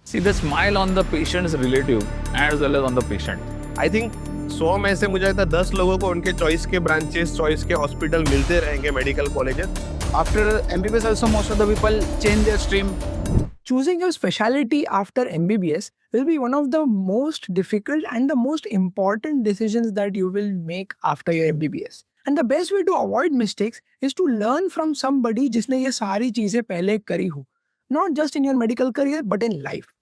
See the smile on the patient's relative as well as on the patient. I think 100 में से मुझे लगता है 10 लोगों को उनके चॉइस के ब्रांचेस, चॉइस के हॉस्पिटल मिलते रहेंगे, medical colleges. After MBBS also most of the people change their stream. Choosing your specialty after MBBS will be one of the most difficult and the most important decisions that you will make after your MBBS. And the best way to avoid mistakes is to learn from somebody जिसने ये सारी चीजें पहले करी हो. Not just in your medical career but in life.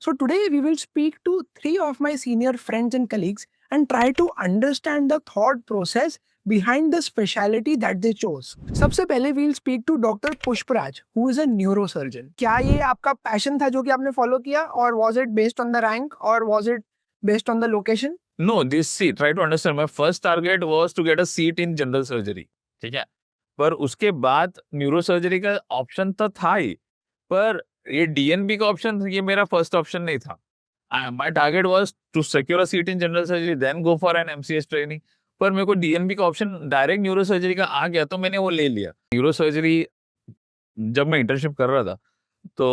So today we will speak to 3 of my senior friends and colleagues and try to understand the thought process behind the specialty that they chose. सबसे पहले we will speak to Dr. Pushparaj, who is a neurosurgeon. क्या ये आपका passion था जो कि आपने follow किया, और was it based on the rank or was it based on the location? No, this see, try to understand. My first target was to get a seat in general surgery. ठीक है, पर उसके बाद neurosurgery का option तो था ही, पर ये डीएनबी का ऑप्शन, ये मेरा फर्स्ट ऑप्शन नहीं था. My target was to secure a seat in general surgery, then go for an MCS training. पर मेरे को डीएनबी का ऑप्शन डायरेक्ट न्यूरोसर्जरी का आ गया तो मैंने वो ले लिया. न्यूरोसर्जरी जब मैं इंटर्नशिप कर रहा था तो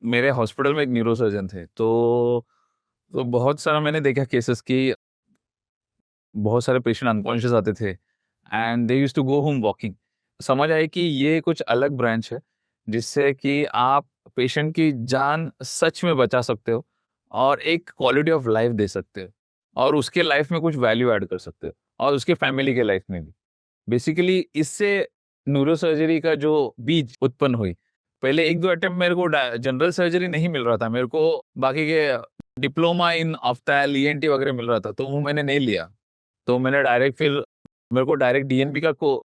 मेरे हॉस्पिटल में एक न्यूरोसर्जन थे, तो बहुत सारा मैंने देखा केसेस की, बहुत सारे पेशेंट अनकॉन्शियस आते थे and they used to go home walking. समझ आए कि ये कुछ अलग ब्रांच है जिससे कि आप पेशेंट की जान सच में बचा सकते हो और एक क्वालिटी ऑफ लाइफ दे सकते हो और उसके लाइफ में कुछ वैल्यू ऐड कर सकते हो और उसके फैमिली के लाइफ में भी. बेसिकली इससे न्यूरोसर्जरी का जो बीज उत्पन्न हुई. पहले 1-2 अटेम्प्ट मेरे को जनरल सर्जरी नहीं मिल रहा था, मेरे को बाकी के डिप्लोमा इन ऑफ्थैल ईएनटी वगैरह मिल रहा था, तो वो मैंने नहीं लिया. तो मैंने डायरेक्ट फिर मेरे को डायरेक्ट डीएनबी का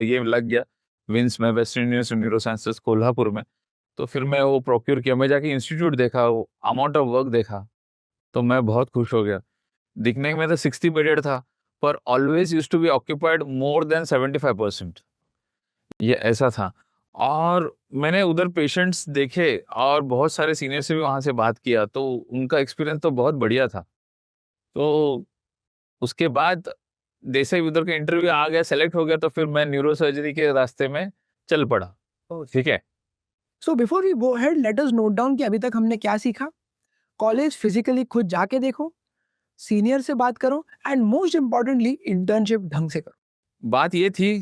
ये लग गया विंस में, वेस्टर्न यूनिवर्सिटी न्यूरोसाइंसेस कोल्हापुर में. तो फिर मैं वो प्रोक्योर किया, मैं जाके इंस्टीट्यूट देखा, वो अमाउंट ऑफ वर्क देखा, तो मैं बहुत खुश हो गया. दिखने में तो 60 बेडेड था, पर always used to be occupied more than 75%. ये ऐसा था. और मैंने उधर पेशेंट्स देखे और बहुत सारे सीनियर से भी वहाँ से बात किया, तो उनका एक्सपीरियंस तो बहुत बढ़िया था. तो उसके बाद जैसे ही उधर का इंटरव्यू आ गया, सेलेक्ट हो गया, तो फिर मैं न्यूरोसर्जरी के रास्ते में चल पड़ा. ठीक है. So before we go ahead, let us note down कि अभी तक हमने क्या सीखा. कॉलेज फिजिकली खुद जाके देखो, सीनियर से बात करो, एंड मोस्ट इम्पोर्टेंटली इंटर्नशिप ढंग से करो. बात ये थी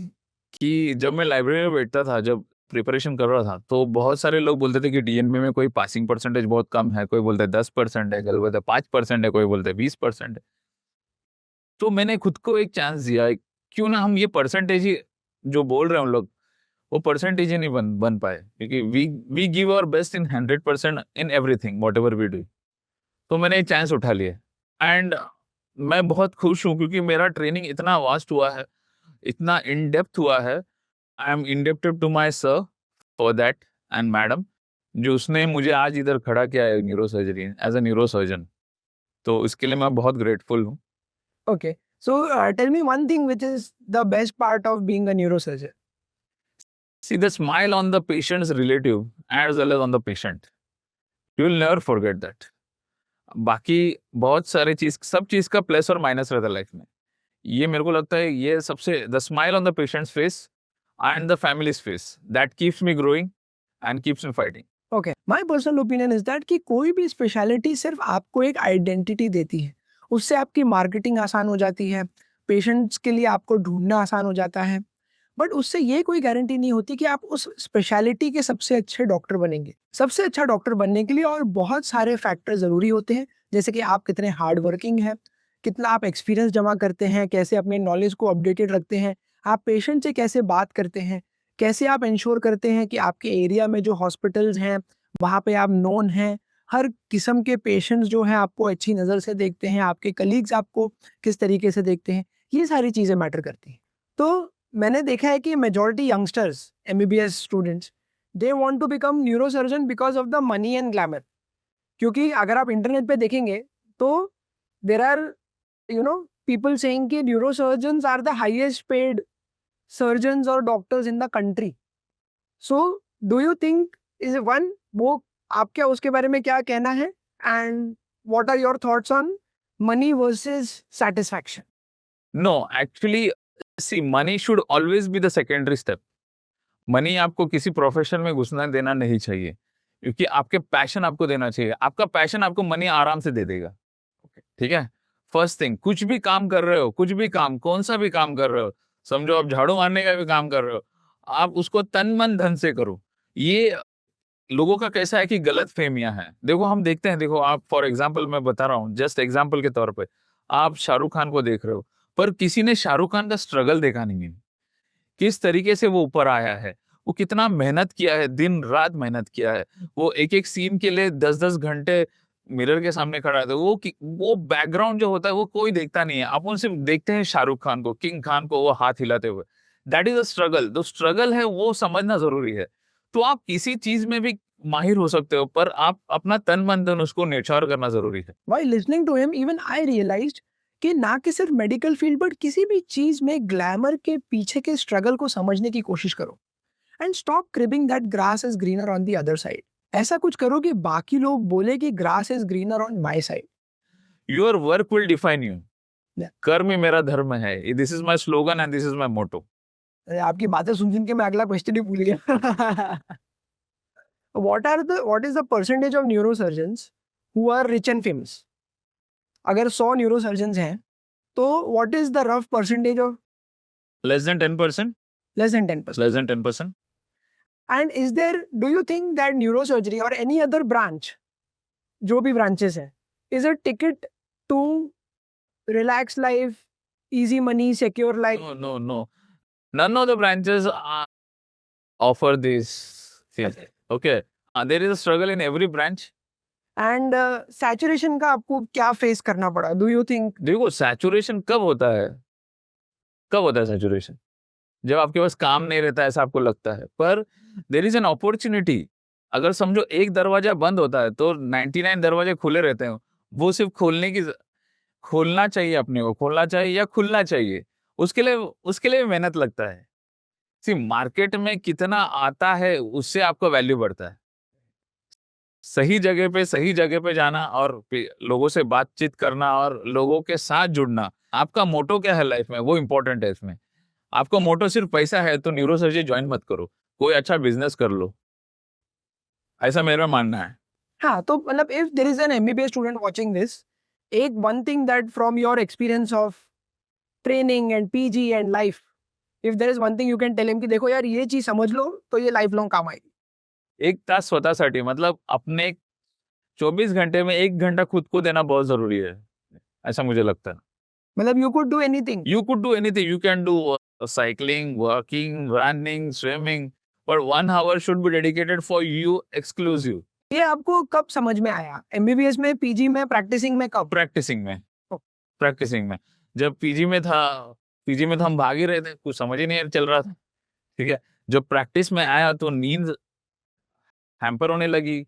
कि जब मैं लाइब्रेरी में बैठता था, जब प्रिपरेशन कर रहा था, तो बहुत सारे लोग बोलते थे कि डीएनबी में कोई पासिंग परसेंटेज बहुत कम है, कोई बोलता है 10% है, कोई बोलता है 5% है, कोई बोलता है 20% है. तो मैंने खुद को एक चांस दिया, क्यों ना हम ये परसेंटेज ही जो बोल रहे हैं उन लोग, वो परसेंटेज ही नहीं बन पाए, क्योंकि we give our best in 100% in everything whatever we do. तो मैंने एक चांस उठा लिया एंड मैं बहुत खुश हूँ, क्योंकि मेरा ट्रेनिंग इतना वास्ट हुआ है, इतना इन डेप्थ हुआ है. I am indebted to my sir for that and madam, जो उसने मुझे आज इधर खड़ा किया है न्यूरोसर्जरी एज अ न्यूरोसर्जन. तो इसके लिए मैं बहुत ग्रेटफुल हूँ. Okay, so tell me one thing which is the best part of being a neurosurgeon. See the smile on the patient's relative as well as on the patient. You will never forget that. बाकी बहुत सारे सब चीज का plus और minus रहता है life में. ये मेरे को लगता है ये सबसे, the smile on the patients face and the families face, that keeps me growing and keeps me fighting. Okay, my personal opinion is that कि कोई भी स्पेशलिटी सिर्फ आपको एक आइडेंटिटी देती है, उससे आपकी मार्केटिंग आसान हो जाती है, पेशेंट्स के लिए आपको ढूंढना आसान हो जाता है, बट उससे ये कोई गारंटी नहीं होती कि आप उस स्पेशलिटी के सबसे अच्छे डॉक्टर बनेंगे. सबसे अच्छा डॉक्टर बनने के लिए और बहुत सारे फैक्टर ज़रूरी होते हैं, जैसे कि आप कितने हार्ड वर्किंग हैं, कितना आप एक्सपीरियंस जमा करते हैं, कैसे अपने नॉलेज को अपडेटेड रखते हैं, आप पेशेंट से कैसे बात करते हैं, कैसे आप इंश्योर करते हैं कि आपके एरिया में जो हॉस्पिटल्स हैं वहाँ पे आप नोन हैं, हर किस्म के पेशेंट्स जो हैं आपको अच्छी नज़र से देखते हैं, आपके कलीग्स आपको किस तरीके से देखते हैं, ये सारी चीज़ें मैटर करती हैं. तो मैंने देखा है कि majority youngsters, MBBS students, they want to become neurosurgeon because of the money and glamour. क्योंकि अगर आप इंटरनेट पे देखेंगे तो देर आर पीपल सेइंग कि neurosurgeons are the highest paid surgeons और doctors in the country. So do you think is one, वो आप क्या उसके बारे में क्या कहना है, and what are your thoughts on money versus satisfaction? No, actually see, money should always be the secondary step. Money आपको किसी प्रोफेशन में घुसना देना नहीं चाहिए, क्योंकि आपके पैशन आपको देना चाहिए, आपका पैशन आपको मनी आराम से दे देगा, ठीक है। फर्स्ट थिंग, कुछ भी काम कर रहे हो, कुछ भी काम, कौन सा भी काम कर रहे हो, समझो आप झाड़ू मारने का भी काम कर रहे हो, आप उसको तन मन धन से करो। ये लोगों का कैसा है कि गलत फहमियां हैं। देखो हम देखते हैं, देखो आप फॉर एग्जाम्पल मैं बता रहा हूँ, जस्ट एग्जाम्पल के तौर पे आप शाहरुख खान को देख रहे हो, पर किसी ने शाहरुख खान का स्ट्रगल देखा नहीं है, किस तरीके से वो ऊपर आया है, वो कितना मेहनत किया है, दिन रात मेहनत किया है, वो एक एक सीन के लिए 10-10 घंटे मिरर के सामने खड़ा था। वो बैकग्राउंड जो होता है वो कोई देखता नहीं है, अपन सिर्फ देखते हैं शाहरुख खान को, किंग खान को वो हाथ हिलाते हुए। दैट इज अ स्ट्रगल, जो स्ट्रगल है वो समझना जरूरी है। तो आप किसी चीज में भी माहिर हो सकते हो, पर आप अपना तन मन धन उसको न्योछावर करना जरूरी है। While listening to him, even I realized कि ना कि सिर्फ मेडिकल फील्ड बट किसी भी चीज में ग्लैमर के पीछे के स्ट्रगल को समझने की कोशिश करो and stop cribbing that grass is greener on the other side. ऐसा कुछ करो कि बाकी लोग बोले कि grass is greener on my side. Your work will define you. Yeah. कर्म ही मेरा धर्म है, this is my slogan and this is my motto. आपकी बातें सुन के मैं अगला क्वेश्चन ही भूल गया। what is the percentage of neurosurgeons who are rich and famous? अगर 100 न्यूरोसर्जन्स हैं तो what is the rough percentage of Less than 10%? less than 10%? Less than 10%? And is there, do you think that neurosurgery or any other branch, जो भी branches हैं, is a ticket to relax life, easy money, secure life? No. None of the branches offer this thing. Okay. There is a struggle in every branch. And saturation का आपको क्या face करना पड़ा? Do you think? देखो saturation कब होता है? कब होता है सैचुरेशन? जब आपके पास काम नहीं रहता है ऐसा आपको लगता है, पर देयर इज एन अपॉर्चुनिटी। अगर समझो एक दरवाजा बंद होता है तो 99 दरवाजे खुले रहते हैं, वो सिर्फ खोलना चाहिए, अपने को खोलना चाहिए या खुलना चाहिए, उसके लिए मेहनत लगता है। सी मार्केट में कितना आता है उससे आपका वैल्यू बढ़ता है। सही जगह पे जाना और लोगों से बातचीत करना और लोगों के साथ जुड़ना, आपका मोटो क्या है लाइफ में वो इंपॉर्टेंट है। इसमें आपका मोटो सिर्फ पैसा है तो न्यूरोसर्जरी ज्वाइन मत करो, कोई अच्छा बिजनेस कर लो, ऐसा मेरा मानना है। हाँ, तो मतलब if there is an MBBS student watching this, एक one thing that from your experience of training and PG and life, if there is one thing you can tell him कि देखो यार ये चीज समझ लो तो ये लाइफ लॉन्ग काम आएगी। एक तास स्वतःसाठी, मतलब अपने 24 घंटे में 1 घंटा खुद को देना बहुत जरूरी है, ऐसा मुझे लगता है। मतलब you could do anything. You could do anything. You can do cycling, walking, running, swimming, but 1 hour should be dedicated for you exclusive. ये आपको कब समझ में आया? MBBS में, PG में, प्रैक्टिसिंग में कब? प्रैक्टिसिंग में जब पीजी में था हम भाग ही रहे थे, कुछ समझ ही नहीं चल रहा था, ठीक है। जब प्रैक्टिस में आया तो नींद हैम्पर होने लगी,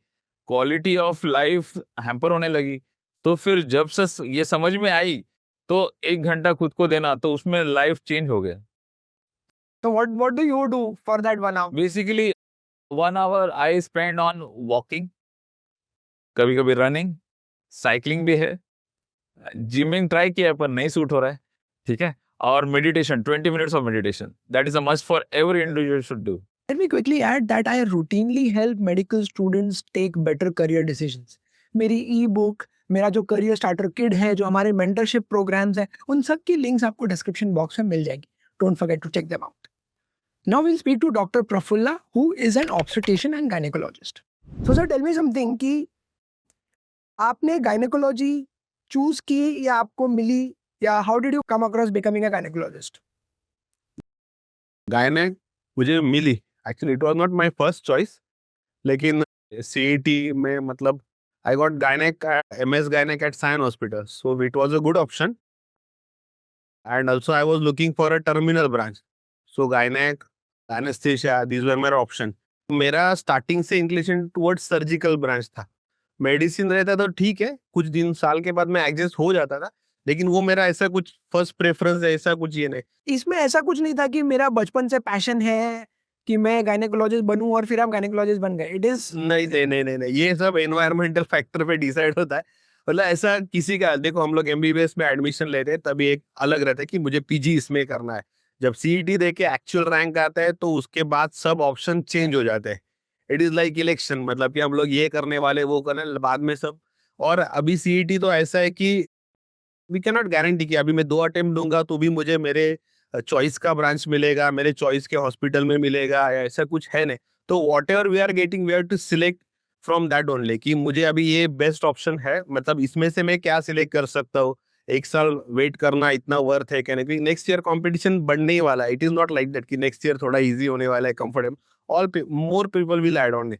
क्वालिटी ऑफ लाइफ हैम्पर होने लगी, तो फिर जब से ये समझ में आई तो 1 घंटा खुद को देना, तो उसमें लाइफ चेंज हो गया। तो what do you do for that 1 hour? Basically 1 hour I spend on walking, कभी कभी रनिंग, साइकिलिंग भी है, जिमिंग ट्राई किया पर नहीं सूट हो रहा है, ठीक है, और meditation, 20 minutes of meditation, that is a must for every individual should do. Let me quickly add that I routinely help medical students take better career decisions. मेरी e-book, मेरा जो career starter kit है, जो हमारे mentorship programs हैं, उन सब की links आपको description box में मिल जाएगी. Don't forget to check them out. Now we'll speak to Dr. Prafulla, who is an obstetrician and gynecologist. So sir, tell me something कि आपने gynecology choose की या आपको मिली, या how did you come across becoming a gynecologist? Gynaec मुझे मिली, actually it was not my first choice, लेकिन CET में मतलब I got gynaec, MS gynaec at Sion hospital, so it was a good option and also I was looking for a terminal branch, so gynaec, anaesthesia, these were मेरा ऑप्शन। मेरा starting से inclination towards surgical branch था। Medicine रहता तो ठीक है, कुछ दिन साल के बाद मैं एडजस्ट हो जाता था, लेकिन वो मेरा ऐसा कुछ फर्स्ट प्रेफरेंस है, ऐसा कुछ ये नहीं। इसमें ऐसा कुछ नहीं था कि मेरा बचपन से पैशन है कि मैं गायनेकोलॉजिस्ट बनूं और फिर आप गायनेकोलॉजिस्ट बन गए। इट इज नहीं, ये सब एनवायरमेंटल फैक्टर पे डिसाइड होता है। मतलब ऐसा किसी का, देखो हम लोग एमबीबीएस में एडमिशन लेते हैं तभी एक अलग रहता है कि मुझे पीजी इसमें करना है। जब सीईटी दे के एक्चुअल रैंक आता है तो उसके बाद सब ऑप्शन चेंज हो जाते हैं। इट इज लाइक इलेक्शन, मतलब कि हम लोग ये करने वाले वो करने बाद में सब। और अभी सीईटी तो ऐसा है कि वी कैन नॉट गारंटी कि अभी मैं 2 अटेम्प्ट दूंगा तो भी मुझे मेरे चॉइस का ब्रांच मिलेगा, मेरे चॉइस के हॉस्पिटल में मिलेगा, या ऐसा कुछ है नहीं। तो whatever we are getting we have to select from that only, कि मुझे अभी ये बेस्ट ऑप्शन है, मतलब इसमें से मैं क्या सिलेक्ट कर सकता हूँ। एक साल वेट करना इतना वर्थ है क्या नहीं, क्योंकि नेक्स्ट ईयर कंपटीशन बढ़ने ही वाला है। It is not like that कि नेक्स्ट ईयर थोड़ा इजी होने वाला है, comfortable, all more people will add on.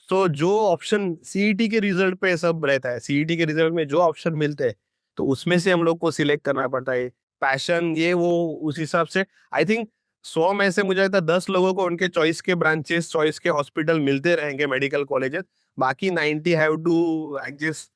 So जो ऑप्शन सीईटी के रिजल्ट पे सब रहता है, सीईटी के रिजल्ट में जो ऑप्शन मिलते हैं तो उसमें से हम लोग को सिलेक्ट करना पड़ता है। पैशन ये वो उस हिसाब से आई थिंक 100 में से मुझे लगता है 10 लोगों को उनके चॉइस के ब्रांचेस, चॉइस के हॉस्पिटल मिलते रहेंगे, मेडिकल कॉलेजेस। बाकी 90 have to adjust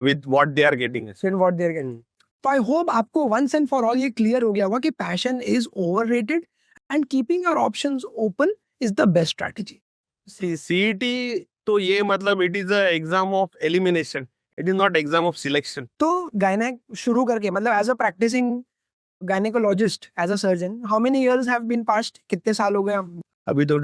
with what they are getting. फिर व्हाट देयर गेटिंग। तो आई होप आपको वंस एंड फॉर ऑल ये क्लियर हो गया होगा कि passion is overrated and keeping your options open is the best strategy. CET तो ये मतलब it is a exam of elimination, it is not exam of selection. तो गायनेक शुरू करके मतलब as a practising gynaecologist as a surgeon how many years have been passed, कितने साल हो गए? अभी तो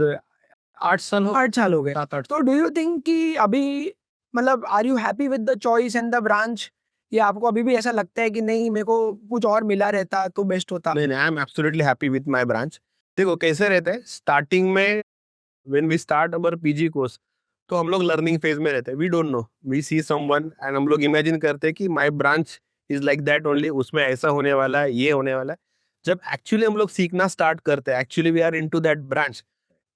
8 साल हो 8 साल हो गए। 7-8। तो डू यू थिंक कि अभी मतलब are you happy with the choice and the branch, या आपको अभी भी ऐसा लगता है कि नहीं मेरे को कुछ और मिला रहता तो बेस्ट होता? नहीं, I am absolutely happy with my branch. देखो कैसे रहता है, स्टार्टिंग में when we start our PG course तो हम लोग लर्निंग फेज में रहते हैं, we don't know, we see someone and हम लोग इमेजिन करते हैं कि my branch is like that only, उसमें ऐसा होने वाला है, ये होने वाला है। जब एक्चुअली हम लोग सीखना स्टार्ट करते हैं, actually we are into that branch,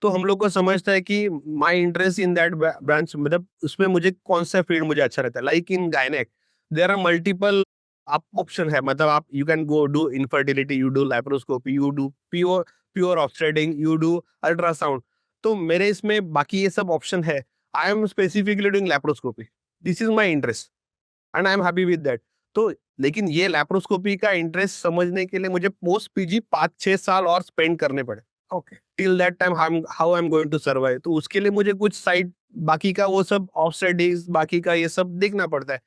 तो हम लोग को समझता है कि my interest in that branch, मतलब उसमें मुझे कौन सा फील्ड मुझे अच्छा रहता है। Like in gynaec there are multiple आप ऑप्शन है, मतलब आप you can go do infertility, you do laparoscopy, you do pure pure obstetric, you do ultrasound. तो मेरे इसमें बाकी ये सब ऑप्शन है। I am specifically doing laparoscopy, this is my interest and I am happy with that. तो लेकिन ये लैप्रोस्कोपी का इंटरेस्ट समझने के लिए मुझे पोस्ट पीजी 5-6 साल और स्पेंड करने पड़े। Okay. Till that time how I am going to survive. तो उसके लिए मुझे कुछ साइड बाकी का वो सब ऑफस्टडीज बाकी का ये सब देखना पड़ता है।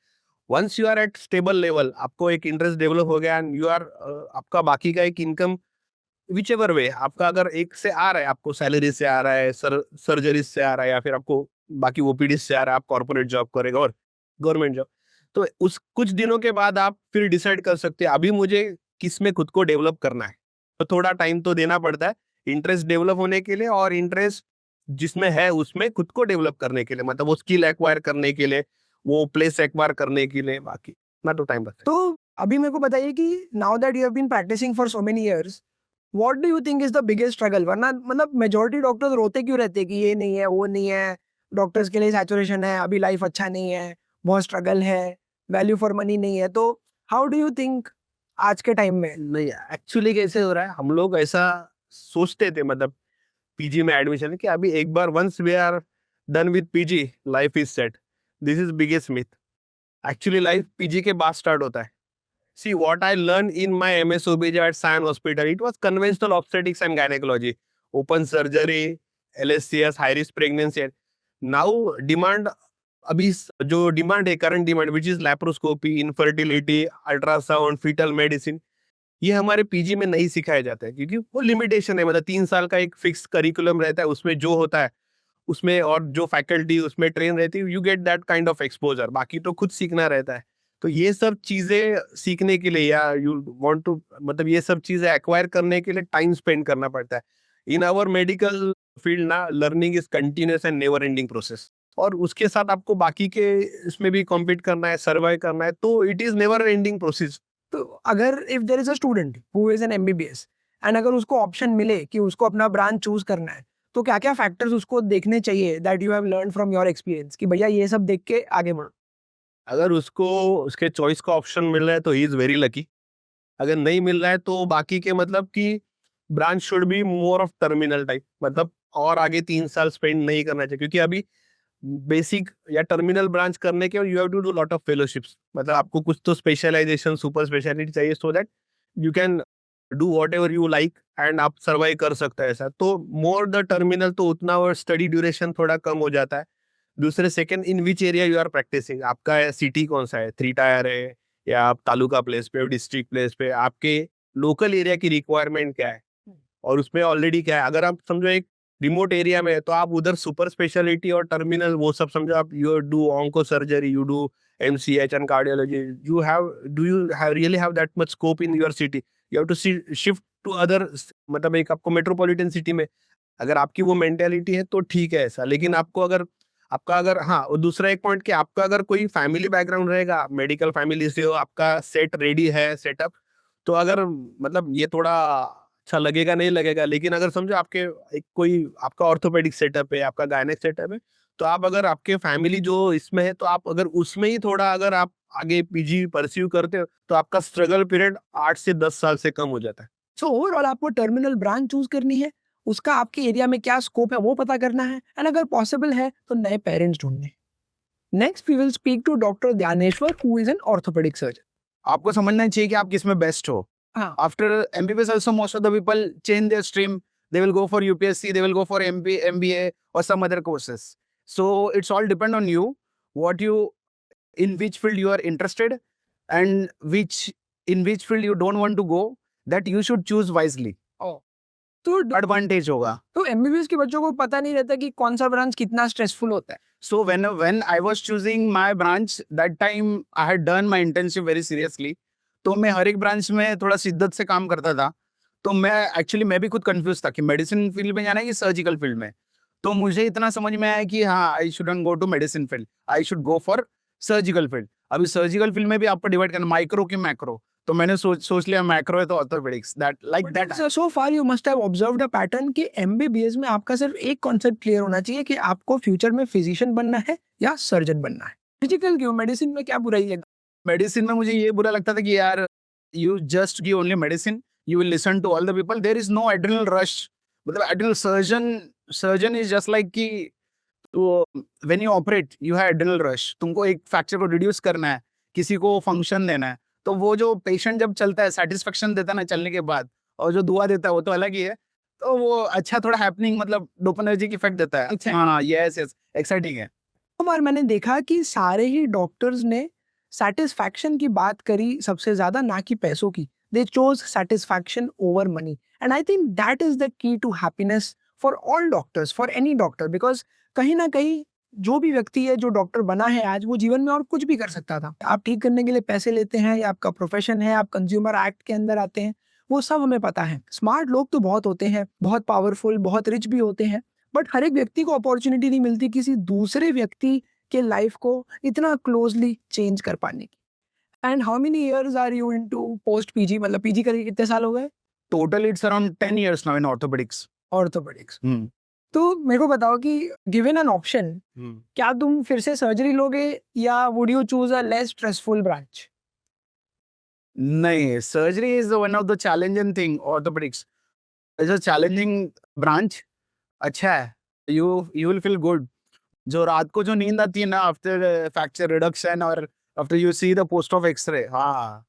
Once you are at stable level, आपको एक इंटरेस्ट डेवलप हो गया एंड यू आर आपका बाकी का एक इनकम विच एवर वे, आपका अगर एक से आ रहा है, आपको सैलरी से आ रहा है, सर्जरी से आ रहा है, या फिर आपको बाकी ओपीडी से आ रहा है, आप कॉर्पोरेट जॉब करेगा और गवर्नमेंट जॉब, तो उस कुछ दिनों के बाद आप फिर डिसाइड कर सकते हैं अभी मुझे किस में खुद को डेवलप करना है। तो थोड़ा टाइम तो देना पड़ता है इंटरेस्ट डेवलप होने के लिए, और इंटरेस्ट जिसमें है उसमें खुद को डेवलप करने के लिए, मतलब वो स्किल एक्वायर करने के लिए, वो प्लेस एक्वायर करने के लिए, बाकी ना तो टाइम लगता है। तो अभी मेरे को बताइए कि now that you have been practising for so many years, what do you think is the biggest struggle? वरना मतलब मेजॉरिटी डॉक्टर्स रोते क्यों रहते हैं कि ये नहीं है वो नहीं है, डॉक्टर्स के लिए सैचुरेशन है, अभी लाइफ अच्छा नहीं है, बहुत स्ट्रगल है, वैल्यू फॉर मनी नहीं है। तो हाउ डू यू थिंक आज के टाइम में? नहीं, एक्चुअली कैसे हो रहा है, हम लोग ऐसा सोचते थे, मतलब पीजी में एडमिशन कि अभी एक बार once we are done with PG life is set. This is biggest myth. Actually life PG के बाद स्टार्ट होता है। See what I learn in my MS OBG at Sion hospital, it was conventional obstetrics and gynaecology, open surgery, LSCS, high risk pregnancy. Now demand, अभी जो demand है current demand which is laparoscopy, infertility, ultrasound, foetal medicine, ये हमारे PG में नहीं सिखाया जाता है क्योंकि वो लिमिटेशन है। मतलब 3 साल का एक फिक्स करिकुलम रहता है, उसमें जो होता है उसमें, और जो फैकल्टी उसमें ट्रेन रहती है, you get that kind of exposure, बाकी तो खुद सीखना रहता है। तो ये सब चीजें सीखने के लिए, या यू वांट टू, मतलब ये सब चीजें एक्वायर करने के लिए टाइम स्पेंड करना पड़ता है। इन आवर मेडिकल फील्ड ना, learning is continuous and never ending process, और उसके साथ आपको बाकी के इसमें भी कॉम्पीट करना है, सर्वाइव करना है, तो it is never ending process. तो अगर if there is a student who is an MBBS and अगर उसको ऑप्शन मिले कि उसको अपना ब्रांच चूज करना है, तो क्या क्या फैक्टर्स उसको देखने चाहिए that you have learn from your experience कि भैया ये सब देख के आगे बढ़ो? अगर उसको उसके चॉइस का ऑप्शन मिल रहा है तो ही इज वेरी लकी। अगर नहीं मिल रहा है तो बाकी के, मतलब कि branch should be more of terminal type, मतलब और आगे 3 साल स्पेंड नहीं करना चाहिए, क्योंकि अभी बेसिक या टर्मिनल ब्रांच करने के you have to do lot of fellowships, मतलब आपको कुछ तो स्पेशलाइजेशन, सुपर स्पेशलिटी चाहिए, so that you can do whatever you like and आप सर्वाइव कर सकते हैं ऐसा। तो मोर द टर्मिनल, तो उतना और स्टडी ड्यूरेशन थोड़ा कम हो जाता है। दूसरे, second, in which area you are practising, आपका सिटी कौन सा है, 3 टायर है या आप तालुका प्लेस पे, डिस्ट्रिक्ट प्लेस पे, आपके लोकल एरिया की रिक्वायरमेंट क्या है और उसमें ऑलरेडी क्या है। अगर आप समझो एक रिमोट एरिया में है तो आप उधर सुपर स्पेशलिटी और टर्मिनल वो सब समझो आप, you do onco surgery, you do MCH and cardiology, you really have that much scope in your city? You have to shift to other, मतलब एक आपको मेट्रोपॉलिटन सिटी में अगर आपकी वो मेंटेलिटी है तो ठीक है ऐसा, लेकिन आपको अगर आपका अगर हाँ, और दूसरा एक पॉइंट कि आपका अगर कोई फैमिली बैकग्राउंड रहेगा, मेडिकल फैमिली से हो, आपका सेट रेडी है सेटअप, तो अगर मतलब ये थोड़ा अच्छा लगेगा नहीं लगेगा, लेकिन अगर समझो आपके एक कोई आपका ऑर्थोपेडिक सेटअप है, आपका गायनेक सेटअप है, तो आप अगर आपके फैमिली जो इसमें है तो आप अगर उसमें ही थोड़ा अगर आप आगे PG परस्यू करते हो तो आपका स्ट्रगल पीरियड 8 से 10 साल से कम हो जाता है। सो ओवरऑल आपको टर्मिनल ब्रांच चूज करनी है, उसका आपके एरिया में क्या स्कोप है वो पता करना है, एंड अगर पॉसिबल है तो नए पेरेंट्स ढूंढने। Next we will speak to doctor Dhyaneshwar who is an orthopaedic surgeon. आपको समझना चाहिए कि आप किस में बेस्ट हो। हाँ। After MBBS also most of the people change their stream. They will go for UPSC, they will go for MBA or some other courses. So it's all depend on you, in which field you are interested and in which field you don't want to go, that you should choose wisely. तो Advantage होगा। तो MBBS के बच्चों को पता नहीं रहता कि कौन सा ब्रांच कितना स्ट्रेसफुल होता है। So when I was choosing my branch, that time I had done my internship very seriously. तो मैं हर एक ब्रांच में थोड़ा शिद्दत से काम करता था। तो मैं भी खुद कंफ्यूज था कि मेडिसिन फील्ड में जाना है कि सर्जिकल फील्ड में। तो मुझे इतना समझ में आया कि हाँ, I shouldn't go to medicine field, I should go for surgical field. अभी सर्जिकल फील्ड में भी आपको डिवाइड करना माइक्रो की मैक्रो, तो मैंने सोच लिया मैक्रो है तो orthopaedics, that so far you must have observed a pattern कि MBBS में आपका सिर्फ एक कॉन्सेप्ट क्लियर होना चाहिए कि आपको फ्यूचर में फिजिशियन बनना है या सर्जन बनना है। फिजिकल क्यों, मेडिसिन में क्या बुराई है? मेडिसिन में मुझे ये बुरा लगता था कि यार you just give only medicine, you will listen to all the people, there is no adrenal rush. मतलब adrenal surgeon is just like कि तो when you operate you have adrenal rush, तुमको एक फ्रैक्चर को रिड्यूस करना है, किसी को फंक्शन देना है, तो वो जो पेशेंट जब चलता है सेटिस्फेक्शन देता है ना चलने के बाद, और जो दुआ देता है वो तो अलग ही है। तो वो अच्छा थोड़ा हैपनिंग मतलब डोपामिनर्जिक इफेक्ट देता है। अच्छा। हाँ, यस एक्साइटिंग है। बार मैंने देखा कि सारे ही डॉक्टर्स ने सेटिस्फैक्शन की बात करी सबसे ज्यादा, ना कि पैसों की। They chose satisfaction over money, and I think that is the key to happiness for all doctors, for any doctor, because कहीं ना कहीं जो भी व्यक्ति है जो डॉक्टर बना है आज, वो जीवन में और कुछ भी कर सकता था। आप ठीक करने के लिए पैसे लेते हैं या आपका प्रोफेशन है, आप कंज्यूमर एक्ट के अंदर आते हैं, वो सब हमें पता है। स्मार्ट लोग तो बहुत होते हैं, बहुत पावरफुल, बहुत रिच भी होते हैं, बट हर एक व्यक्ति को अपॉर्चुनिटी नहीं मिलती किसी दूसरे व्यक्ति के लाइफ को इतना क्लोजली चेंज कर पाने की। And how many years are you into post PG, मतलब PG करके कितने साल हो गए? Total it's around 10 years now in orthopedics. Orthopaedics. तो मेरे को बताओ कि गिवन एन ऑप्शन, क्या तुम फिर से सर्जरी लोगे या would you choose a less stressful branch? नहीं, surgery is one of the challenging thing. Orthopaedics is a challenging branch. अच्छा है, यू विल फील गुड। जो रात को जो नींद आती है ना आफ्टर फ्रैक्चर रिडक्शन और after you see the post of X ray, हाँ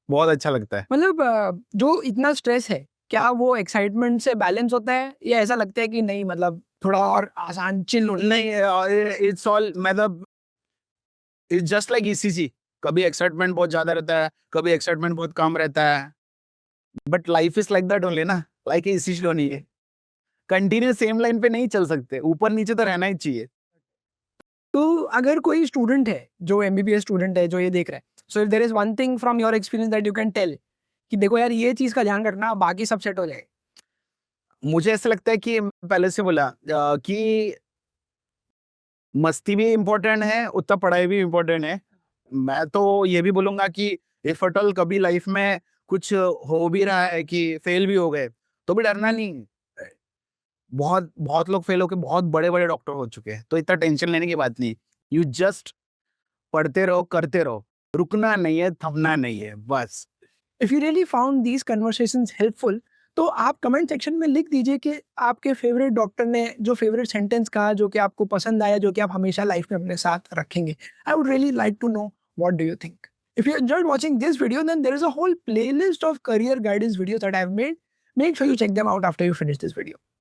बहुत अच्छा लगता है। मतलब जो इतना स्ट्रेस है, क्या वो एक्साइटमेंट से बैलेंस होता है या ऐसा लगता है कि नहीं, मतलब थोड़ा और आसान चिल हो? नहीं, इट्स ऑल मतलब इट्स जस्ट लाइक ECG। कभी एक्साइटमेंट बहुत ज्यादा रहता है, कभी एक्साइटमेंट बहुत कम रहता है, but life is like that only ना, लाइक ECG नहीं है। कंटिन्यूस सेम लाइन पे नहीं चल सकते, ऊपर नीचे तो रहना ही चाहिए। तो अगर कोई स्टूडेंट है जो MBBS स्टूडेंट है जो ये देख रहा है, so if there is one thing from your experience that you can tell कि देखो यार ये चीज का ध्यान रखना, बाकी सब सेट हो जाए। मुझे ऐसा लगता है कि पहले से बोला कि मस्ती भी इम्पोर्टेंट है, उतना पढ़ाई भी इम्पोर्टेंट है। मैं तो ये भी बोलूंगा कि इफ एट ऑल कभी लाइफ में कुछ हो भी रहा है कि फेल भी हो गए, तो भी डरना नहीं। बहुत लोग फेल होकर बहुत बड़े बड़े डॉक्टर हो चुके हैं, तो इतना टेंशन लेने की बात नहीं। यू जस्ट पढ़ते रहो, करते रहो, रुकना नहीं है, थमना नहीं है, बस। If you really found these conversations helpful, तो आप कमेंट सेक्शन में लिख दीजिए कि आपके फेवरेट डॉक्टर ने जो फेवरेट सेंटेंस कहा, जो कि आपको पसंद आया, जो कि आप हमेशा लाइफ में अपने साथ रखेंगे। I would really like to know what do you think. If you enjoyed watching this video, then there is a whole playlist of career guidance videos that I've made. Make sure you check them out after you finish this video.